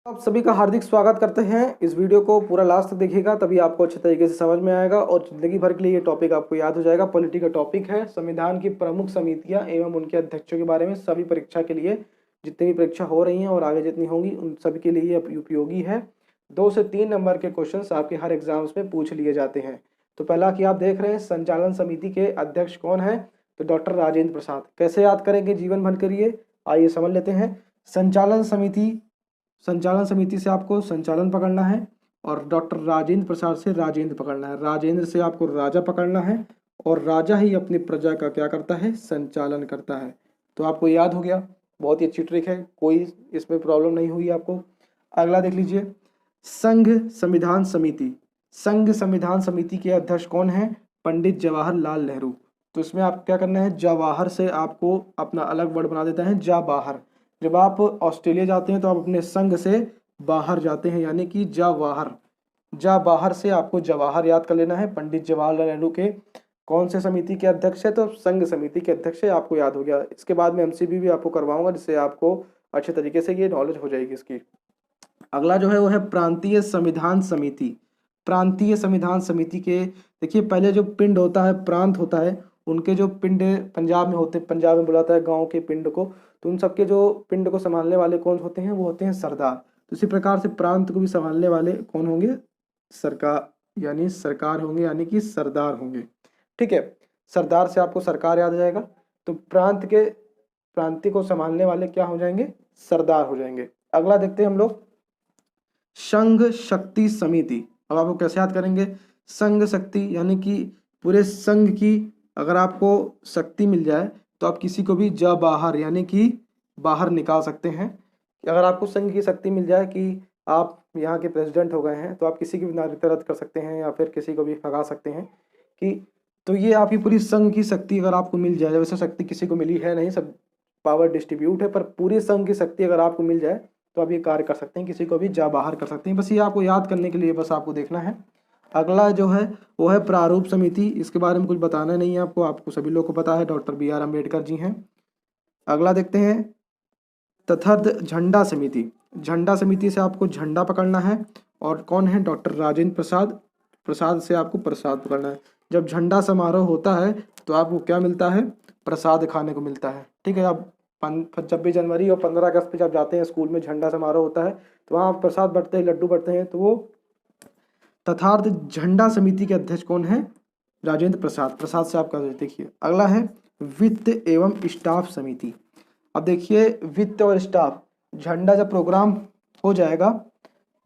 आप सभी का हार्दिक स्वागत करते हैं। इस वीडियो को पूरा लास्ट तक देखिएगा, तभी आपको अच्छे तरीके से समझ में आएगा और जिंदगी भर के लिए ये टॉपिक आपको याद हो जाएगा। पॉलिटी का टॉपिक है संविधान की प्रमुख समितियां एवं उनके अध्यक्षों के बारे में। सभी परीक्षा के लिए जितनी भी परीक्षा हो रही हैं और आगे जितनी होंगी उन सभी के लिए ये उपयोगी है। 2 से 3 नंबर के क्वेश्चन आपके हर एग्जाम्स में पूछ लिए जाते हैं। तो पहला कि आप देख रहे हैं संचालन समिति के अध्यक्ष कौन है, तो डॉक्टर राजेंद्र प्रसाद। कैसे याद करेंगे जीवन भर करिए, आइए समझ लेते हैं। संचालन समिति से आपको संचालन पकड़ना है और डॉक्टर राजेंद्र प्रसाद से राजेंद्र पकड़ना है। राजेंद्र से आपको राजा पकड़ना है और राजा ही अपनी प्रजा का क्या करता है, संचालन करता है। तो आपको याद हो गया, बहुत ही अच्छी ट्रिक है, कोई इसमें प्रॉब्लम नहीं हुई आपको। अगला देख लीजिए, संघ संविधान समिति। संघ संविधान समिति के अध्यक्ष कौन है, पंडित जवाहरलाल नेहरू। तो इसमें आप क्या करना है, जवाहर से आपको अपना अलग वर्ड बना देता है जा बाहर। जब आप ऑस्ट्रेलिया जाते हैं तो आप अपने संघ से बाहर जाते हैं, यानी कि जवाहर। जा बाहर से आपको जवाहर याद कर लेना है। पंडित जवाहरलाल नेहरू के कौन से समिति के अध्यक्ष है, तो संघ समिति के अध्यक्ष है। आपको याद हो गया। इसके बाद में एमसीबी भी आपको करवाऊंगा, जिससे आपको अच्छे तरीके से ये नॉलेज हो जाएगी इसकी। अगला जो है वो है प्रांतीय संविधान समिति। प्रांतीय संविधान समिति के देखिए, पहले जो पिंड होता है, प्रांत होता है, उनके जो पिंड पंजाब में होते हैं, पंजाब में बुलाता है गांव के पिंड को, तो उन सबके जो पिंड को संभालने वाले कौन होते हैं, वो होते हैं सरदार। तो इसी प्रकार से प्रांत को भी संभालने वाले कौन होंगे, सरकार, यानी सरकार होंगे, यानी कि सरदार होंगे। ठीक है, सरदार से आपको सरकार याद आ जाएगा। तो प्रांतीय को संभालने वाले क्या हो जाएंगे, सरदार हो जाएंगे। अगला देखते हैं हम लोग, संघ शक्ति समिति। अब आपको कैसे याद करेंगे, संघ शक्ति यानी कि पूरे संघ की अगर आपको शक्ति मिल जाए तो आप किसी को भी जा बाहर यानी कि बाहर निकाल सकते हैं। अगर आपको संघ की शक्ति मिल जाए कि आप यहाँ के प्रेसिडेंट हो गए हैं तो आप किसी की भी नागरिकता रद्द कर सकते हैं या फिर किसी को भी भगा सकते हैं कि, तो ये आपकी पूरी संघ की शक्ति अगर आपको मिल जाए, वैसे शक्ति किसी को मिली है नहीं, सब पावर डिस्ट्रीब्यूट है, पर पूरी संघ की शक्ति अगर आपको मिल जाए तो आप ये कार्य कर सकते हैं, किसी को भी जा बाहर कर सकते हैं। बस ये आपको याद करने के लिए बस आपको देखना है। अगला जो है वो है प्रारूप समिति। इसके बारे में कुछ बताना नहीं है आपको सभी लोग को पता है, डॉक्टर BR अम्बेडकर जी हैं। अगला देखते हैं तथर्थ झंडा समिति। झंडा समिति से आपको झंडा पकड़ना है और कौन है, डॉक्टर राजेंद्र प्रसाद। प्रसाद से आपको प्रसाद पकड़ना है। जब झंडा समारोह होता है तो आपको क्या मिलता है, प्रसाद खाने को मिलता है। ठीक है, अब 26 जनवरी और 15 अगस्त पे जब जाते हैं स्कूल में, झंडा समारोह होता है तो वहाँ प्रसाद बंटते हैं, लड्डू बंटते हैं। तो वो तथार्थ झंडा समिति के अध्यक्ष कौन है, राजेंद्र प्रसाद। प्रसाद से आपका देखिए। अगला है वित्त एवं स्टाफ समिति। अब देखिए वित्त और स्टाफ, झंडा जब प्रोग्राम हो जाएगा,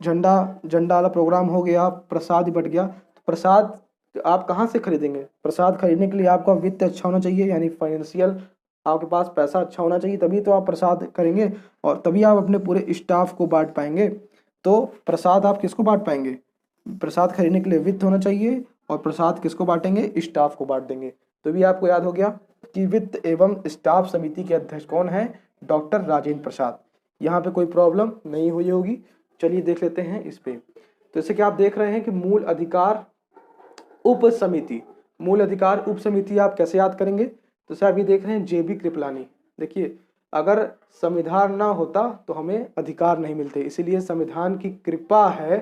झंडा वाला प्रोग्राम हो गया, प्रसाद बट गया, तो प्रसाद आप कहाँ से खरीदेंगे। प्रसाद खरीदने के लिए आपका वित्त अच्छा होना चाहिए, यानी फाइनेंशियल आपके पास पैसा अच्छा होना चाहिए, तभी तो आप प्रसाद करेंगे और तभी आप अपने पूरे स्टाफ को बांट पाएंगे। तो प्रसाद आप किसको बांट पाएंगे, प्रसाद खरीदने के लिए वित्त होना चाहिए और प्रसाद किसको बांटेंगे, स्टाफ को बांट देंगे। तो भी आपको याद हो गया कि वित्त एवं स्टाफ समिति के अध्यक्ष कौन है, डॉक्टर राजेंद्र प्रसाद। यहाँ पे कोई प्रॉब्लम नहीं हुई होगी। चलिए देख लेते हैं इस पे। तो जैसे कि आप देख रहे हैं कि मूल अधिकार उप समिति। मूल अधिकार उप समिति आप कैसे याद करेंगे, तो सर अभी देख रहे हैं JB कृपलानी। देखिए, अगर संविधान ना होता तो हमें अधिकार नहीं मिलते, इसीलिए संविधान की कृपा है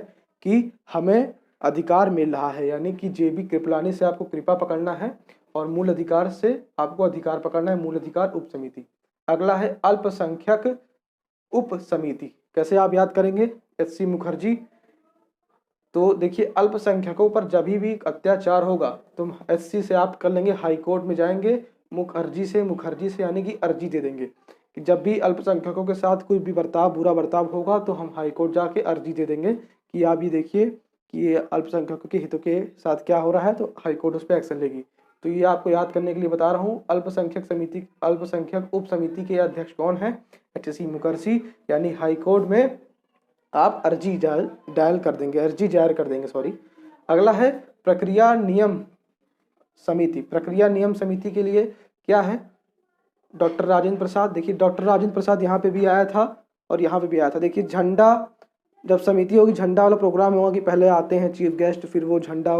कि हमें अधिकार मिल रहा है, यानी कि JB कृपलानी से आपको कृपा पकड़ना है और मूल अधिकार से आपको अधिकार पकड़ना है, मूल अधिकार उप समिति। अगला है अल्पसंख्यक उप समिति। कैसे आप याद करेंगे, SC मुखर्जी। तो देखिए अल्पसंख्यकों पर जब भी अत्याचार होगा तो SC से आप कर लेंगे, हाई कोर्ट में जाएंगे, मुखर्जी से यानी कि अर्जी दे देंगे कि जब भी अल्पसंख्यकों के साथ कोई भी बुरा बर्ताव होगा तो हम हाई कोर्ट जाके अर्जी दे देंगे कि आप ये देखिए कि ये अल्पसंख्यकों के हितों के साथ क्या हो रहा है, तो हाई कोर्ट उस पर एक्शन लेगी। तो ये आपको याद करने के लिए बता रहा हूँ। अल्पसंख्यक उप समिति के अध्यक्ष कौन है, SC मुखर्जी, यानी हाई कोर्ट में आप अर्जी डायल कर देंगे, अर्जी जाहिर कर देंगे, सॉरी। अगला है प्रक्रिया नियम समिति। प्रक्रिया नियम समिति के लिए क्या है, डॉक्टर राजेंद्र प्रसाद। देखिए डॉक्टर राजेंद्र प्रसाद यहाँ पे भी आया था और यहाँ पे भी आया था। देखिए झंडा जब समिति होगी, झंडा वाला प्रोग्राम होगा कि पहले आते हैं चीफ गेस्ट, फिर वो झंडा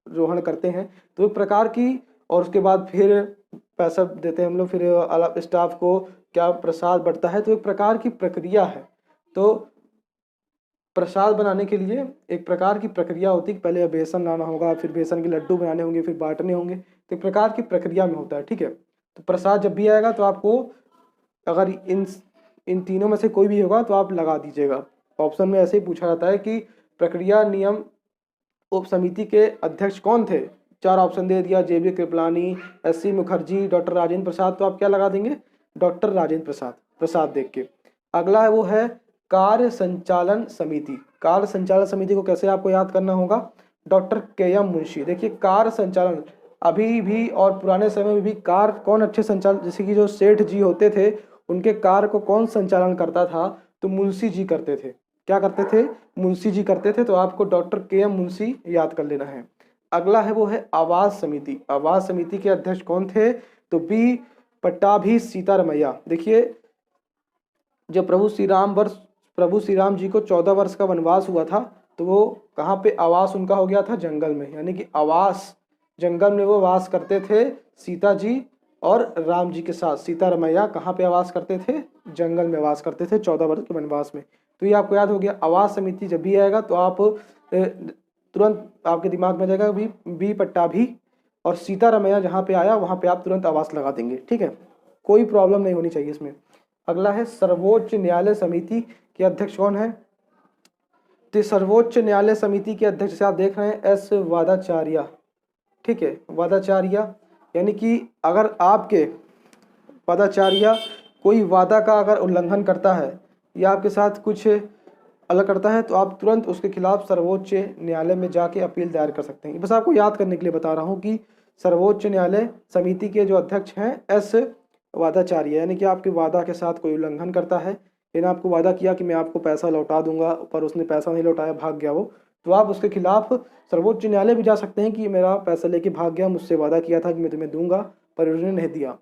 रोहण करते हैं, तो एक प्रकार की, और उसके बाद फिर पैसा देते हैं हम लोग, फिर स्टाफ को क्या प्रसाद बढ़ता है, तो एक प्रकार की प्रक्रिया है। तो प्रसाद बनाने के लिए एक प्रकार की प्रक्रिया होती है कि पहले बेसन लाना होगा, फिर बेसन के लड्डू बनाने होंगे, फिर बांटने होंगे, तो एक प्रकार की प्रक्रिया में होता है। ठीक है, तो प्रसाद जब भी आएगा तो आपको अगर इन तीनों में से कोई भी होगा तो आप लगा दीजिएगा। ऑप्शन में ऐसे ही पूछा जाता है कि प्रक्रिया नियम उप समिति के अध्यक्ष कौन थे। 4 ऑप्शन दे दिया, JB Kripalani, SC Mukherjee, doctor Rajendra Prasad, तो आप क्या लगा देंगे, डॉक्टर राजेंद्र प्रसाद, प्रसाद देख के। अगला है वो है कार्य संचालन समिति। कार्य संचालन समिति को कैसे आपको याद करना होगा, डॉक्टर KM मुंशी। देखिए कार्य संचालन अभी भी और पुराने समय में भी कार्य कौन अच्छे संचालन, जैसे कि जो सेठ जी होते थे उनके कार्य को कौन संचालन करता था, तो मुंशी जी करते थे। क्या करते थे, मुंशी जी करते थे, तो आपको डॉक्टर KM मुंशी याद कर लेना है। अगला है वो है आवास समिति। आवास समिति के अध्यक्ष कौन थे, तो B पट्टाभी सीतारमैया। देखिए जब प्रभु श्री राम जी को 14 वर्ष का वनवास हुआ था तो वो कहाँ पे आवास उनका हो गया था, जंगल में, यानी कि आवास जंगल में वो वास करते थे सीता जी और राम जी के साथ। सीतारमैया कहाँ पे आवास करते थे, जंगल में वास करते थे 14 वर्ष के वनवास में। तो ये आपको याद हो गया। आवास समिति जब भी आएगा तो आप तुरंत आपके दिमाग में जाएगा बी पट्टाभी और सीतारमैया जहाँ पे आया वहाँ पे आप तुरंत आवास लगा देंगे। ठीक है, कोई प्रॉब्लम नहीं होनी चाहिए इसमें। अगला है सर्वोच्च न्यायालय समिति के अध्यक्ष कौन है, तो सर्वोच्च न्यायालय समिति के अध्यक्ष से आप देख रहे हैं S वादाचार्य। ठीक है, वादाचार्य यानी कि अगर आपके वादाचार्य कोई वादा का अगर उल्लंघन करता है या आपके साथ कुछ अलग करता है तो आप तुरंत उसके खिलाफ सर्वोच्च न्यायालय में जाके अपील दायर कर सकते हैं। बस आपको याद करने के लिए बता रहा हूँ कि सर्वोच्च न्यायालय समिति के जो अध्यक्ष हैं S वादाचार्य, यानी कि आपके वादा के साथ कोई उल्लंघन करता है, यानी आपको वादा किया कि मैं आपको पैसा लौटा दूंगा पर उसने पैसा नहीं लौटाया, भाग गया वो, तो आप उसके खिलाफ सर्वोच्च न्यायालय भी जा सकते हैं कि मेरा पैसा लेके भाग गया, मुझसे वादा किया था कि मैं तुम्हें दूंगा पर उन्होंने नहीं दिया।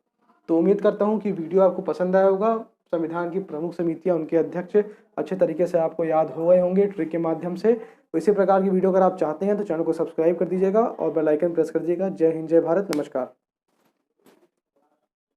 तो उम्मीद करता हूँ कि वीडियो आपको पसंद आया होगा। संविधान की प्रमुख समितियाँ, उनके अध्यक्ष अच्छे तरीके से आपको याद हो गए होंगे ट्रिक के माध्यम से। तो इसी प्रकार की वीडियो अगर आप चाहते हैं तो चैनल को सब्सक्राइब कर दीजिएगा और बेल आइकन प्रेस कर दीजिएगा। जय हिंद, जय भारत, नमस्कार।